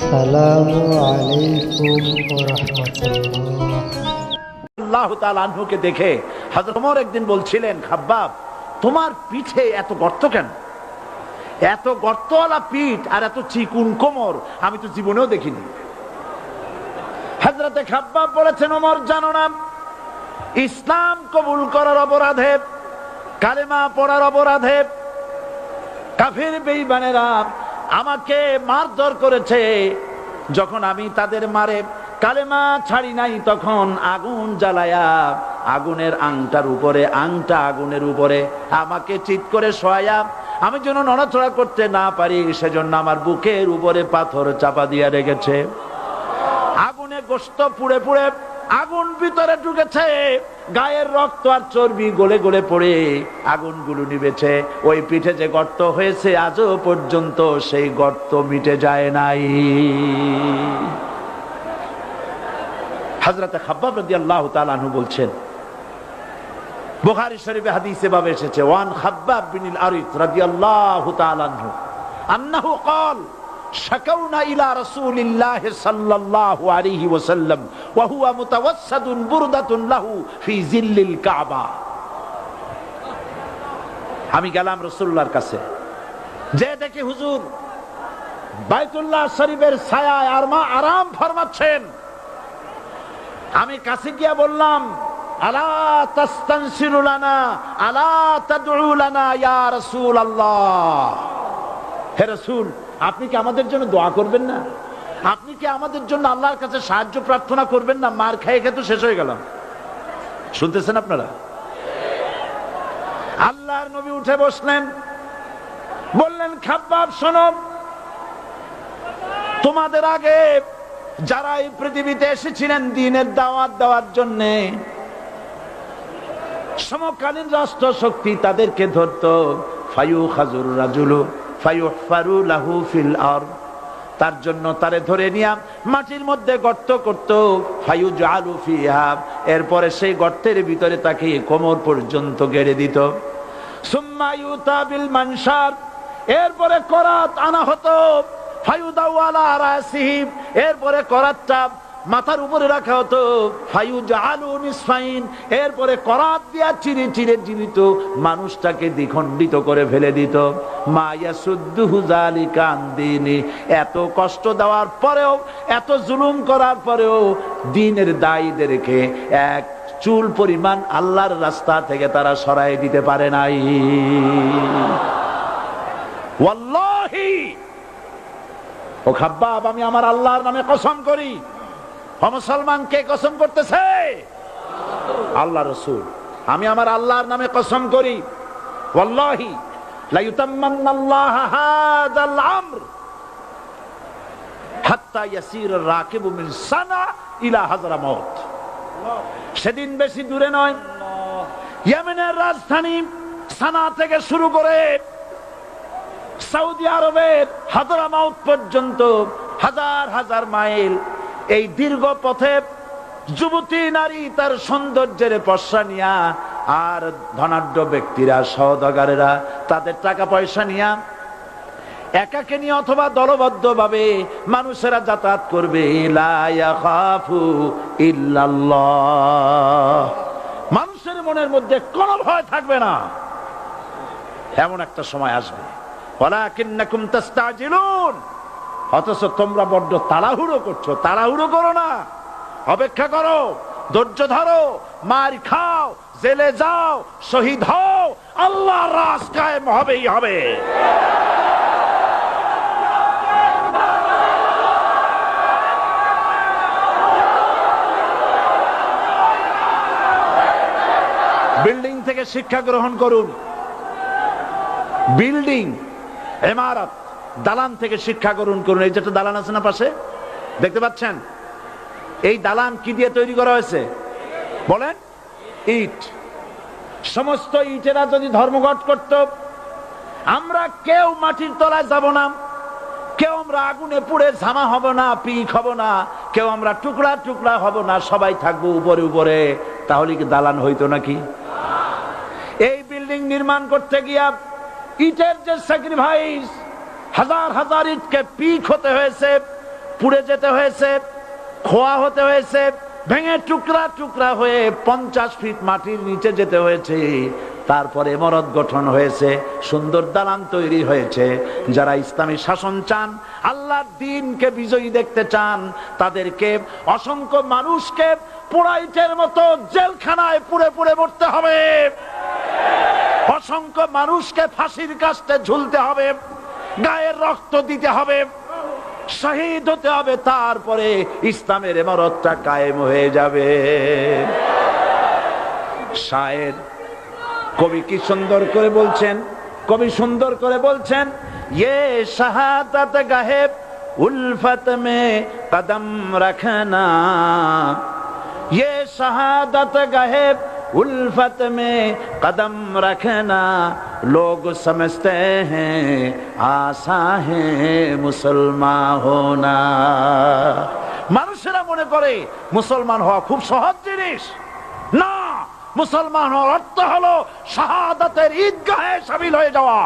আসসালামু আলাইকুম ওয়া রাহমাতুল্লাহ। আল্লাহু তাআলা আনহুকে দেখে হযরত ওমর একদিন বলছিলেন, খাব্বাব, তোমার পিঠে এত গর্ত কেন? এত গর্তওয়ালা পিঠ আর এত চিকুন কোমর আমি তো জীবনেও দেখিনি। হযরতে খাব্বাব বলেছেন, ওমর জানো না, ইসলাম কবুল করার অপরাধে, কালেমা পড়ার অপরাধে কাফির বেঈমানেরা আমাকে মারধর করেছে। যখন আমি তাদের মারে কালেমা ছাড়ি নাই, তখন আগুন জ্বালায়া আগুনের আংটার উপরে, আংটা আগুনের উপরে আমাকে চিৎ করে শোয়ায়া আমি যেন নড়াচড়া করতে না পারি, সেজন্য আমার বুকের উপরে পাথর চাপা দিয়া রেখেছে। আগুনে গোশত পুড়ে পুড়ে আগুন ভিতরে ঢুকেছে, গায়ের রক্ত আর চর্বি গলে গলে পড়ে আগুনগুলো নিভেছে। ওই পিঠে যে গর্ত হয়েছে আজও পর্যন্ত সেই গর্ত মিটে যায় নাই। হযরত খাব্বাব রাদিয়াল্লাহু তাআলা আনহু বলছেন, বুখারী শরীফে হাদিসে ভাবে এসেছে, ওয়ান খাব্বাব বিন আরিত রাদিয়াল্লাহু তাআলা আনহু আন্নাহু ক্বাল শাকাউনা ইলা রাসূলিল্লাহি সাল্লাল্লাহু আলাইহি ওয়াসাল্লাম ওয়া হুয়া মুতাওয়াসসাদুন বুরদাতুন লাহু ফি জিল্লিল কাবা। আমি গেলাম রাসূলুল্লাহর কাছে, যে দেখি হুজুর বাইতুল্লাহ শরীফের ছায়ায় আরাম ফরমাচ্ছেন। আমি কাছে গিয়ে বললাম, আলা তাস্তানসিরু লানা আলা তাদউ লানা ইয়া রাসূলুল্লাহ, হে রাসূল, আপনি কি আমাদের জন্য দোয়া করবেন না? আপনি কি আমাদের জন্য আল্লাহর কাছে সাহায্য প্রার্থনা করবেন না? মার খেয়ে খেয়ে তো শেষ হয়ে গেলাম। শুনতেছেন আপনারা? আল্লাহর নবী উঠে বসলেন, বললেন, খাব্বাব শোনো, তোমাদের আগে যারা এই পৃথিবীতে এসেছিলেন দ্বীনের দাওয়াত দেওয়ার জন্য, সমকালীন রাষ্ট্র শক্তি তাদেরকে ধরতো, ফায়ুখাজুর রাজুলু ফায়ুহফারু লাহু ফিল আরদ, তার জন্য তারে ধরে নিয়া মাটির মধ্যে গর্ত করত, ফায়ুজআলু ফিহা, এরপরে সেই গর্তের ভিতরে তাকে কোমর পর্যন্ত গেড়ে দিত। সুম্মা ইউতা বিল মানশার, এরপরে করাত আনা হতো, ফায়ুদাউ আলা রাসিহি, এরপরে করাতটা মাথার উপরে রাখা হতো, ফায়ুজআলু নিসফাইন, এরপরে করাত দিয়া চিরে চিরে জীবিত মানুষটাকে দ্বিখণ্ডিত করে ফেলে দিত। মা ইয়াসুদ্দুহু যালিকা আন দীনি, এত কষ্ট দেওয়ার পরেও, এত জুলুম করার পরেও দ্বীনের দায়ীদেরকে এক চুল পরিমাণ আল্লাহর রাস্তা থেকে তারা সরাই দিতে পারে নাই। ওয়াল্লাহি, ও খাব্বাব, আমি আমার আল্লাহর নামে কসম করি। ও মুসলমান, কে কসম করতেছে? আল্লাহ রাসূল। আমি আমার আল্লাহর নামে কসম করি, ওয়াল্লাহি লা ইউতাম্মান্নাল্লাহু হাযাল আমর হাত্তা ইয়াসির রাকিবু মিন সানা ইলা হাযরামাউত। সেদিন বেশি দূরে নয়, ইয়েমেনের রাজধানী সানা থেকে শুরু করে সৌদি আরবের হাযরামাউত পর্যন্ত হাজার হাজার মাইল, এই দীর্ঘ পথে যুবতী নারী তার সৌন্দর্যের পশ্চা নিয়া, আর ধনাঢ্য ব্যক্তিরা, সওদাগরেরা তাদের টাকা পয়সা নিয়া একাকে নিয়ে অথবা দলবদ্ধ ভাবে মানুষেরা যাতায়াত করবে। লা ইয়াখাফু ইল্লাল্লাহ, মানুষের মনের মধ্যে কোনো ভয় থাকবে না। এমন একটা সময় আসবে, ওয়ালাকিন্নাকুম তাস্তাজিলুন, অথচ তোমরা বড্ড তাড়াহুড়ো করছো। তাড়াহুড়ো করো না, অপেক্ষা করো, ধৈর্য ধরো, মার খাও, জেলে যাও, শহীদ হও, আল্লাহর রাজ কায়েম হবেই হবে। বিল্ডিং থেকে শিক্ষা গ্রহণ করুন। বিল্ডিং, ইমারত, দালান থেকে শিক্ষা গ্রহণ করুন। এই যেটা দালান আছে না পাশে, দেখতে পাচ্ছেন? এই দালান কি দিয়ে তৈরি করা হয়েছে বলেন? ইট। সমস্ত ইটেরা যদি ধর্মঘট করত, আমরা কেউ মাটির তলায় যাব না, কেউ আমরা আগুনে পুড়ে ঝামা হব না, পিক হব না, কেউ আমরা টুকরা টুকরা হব না, সবাই থাকবো উপরে উপরে, তাহলে কি দালান হইতো নাকি? এই বিল্ডিং নির্মাণ করতে গিয়া ইটের যে স্যাক্রিফাইস, হাজার হাজার ইটকে পিক হতে হয়েছে, পুড়ে যেতে হয়েছে, খোয়া হতে হয়েছে, ভেঙে টুকরা টুকরা হয়ে 50 ফিট মাটির নিচে যেতে হয়েছে। তারপরে ইমারত গঠন হয়েছে, সুন্দর দালান তৈরি হয়েছে। যারা ইসলামী শাসন চান, আল্লাহর দ্বীনকে বিজয়ী দেখতে চান, তাদেরকে অসংখ্য মানুষকে পোড়াইটের মতো জেলখানায় পুড়ে পুড়ে মরতে হবে, অসংখ্য মানুষকে ফাঁসির কাস্টে ঝুলতে হবে, গায়ের রক্ত দিতে হবে, শহীদ হতে হবে, তারপরে ইসলামের ইমারতটা কায়েম হয়ে যাবে। শায়ের কবি কি সুন্দর করে বলছেন, কবি সুন্দর করে বলছেন, ये शहादत गाहे उल्फत में कदम रखना, ये शहादत गाहे उल्फत में कदम रखना, लोग समझते हैं आसा है मुसलमान होना। মানুষেরা মনে করে মুসলমান হওয়া খুব সহজ জিনিস। না, মুসলমান হওয়ার অর্থ হলো শাহাদাতের ঈদগাহে শামিল হয়ে যাওয়া।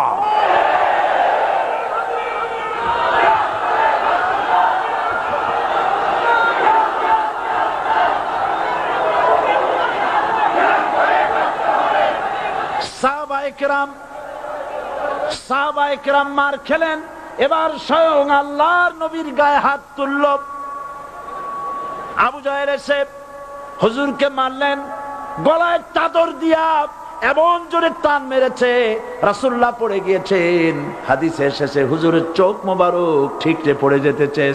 সাহাবায়ে কেরাম মার খেলেন, এবার স্বয়ং আল্লাহর নবীর গায়ে হাত তুলল। আবু জাহেল এসে হুজুরকে মারলেন, গলায় চাদর দিয়া এমন জোরে টান মেরেছে, রাসূলুল্লাহ পড়ে গিয়েছেন। হাদিসে এসেছে হুজুরের চোখ মোবারক ঠিকরে পড়ে যেতেছে,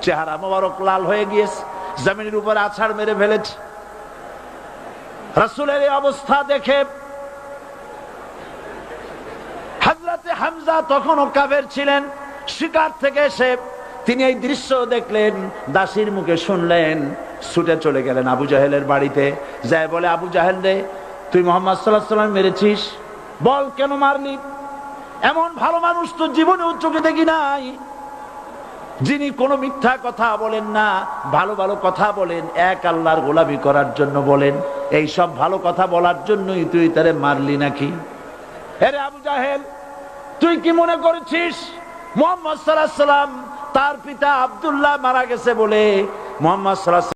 চেহারা মোবারক লাল হয়ে গিয়েছে, জমিনের উপর আছাড় মেরে ফেলেছে। রাসূলের এই অবস্থা দেখে হযরতে হামজা তখনও কাফের ছিলেন, শিকার থেকে এসে তিনি এই দৃশ্য দেখলেন, দাসীর মুখে শুনলেন, ছুটে চলে গেলেন আবু জাহেলের বাড়িতে। যায় বলে, আবু জাহেল রে, তুই মুহাম্মদ সাল্লাল্লাহু আলাইহি ওয়াসাল্লাম মেরেছিস, বল কেন মারলি? এমন ভালো মানুষ তো জীবনে চোখে দেখি নাই, যিনি কোনো মিথ্যা কথা বলেন না, ভালো ভালো কথা বলেন, এক আল্লাহর গোলামি করার জন্য বলেন। এই সব ভালো কথা বলার জন্যই তুই তারে মারলি নাকি? আরে আবু জাহেল, তুই কি মনে করেছিস মুহাম্মদ সাল্লাল্লাহু আলাইহি ওয়াসাল্লাম তার পিতা আব্দুল্লাহ মারা গেছে বলে মুহাম্মদ সাল্লাল্লাহু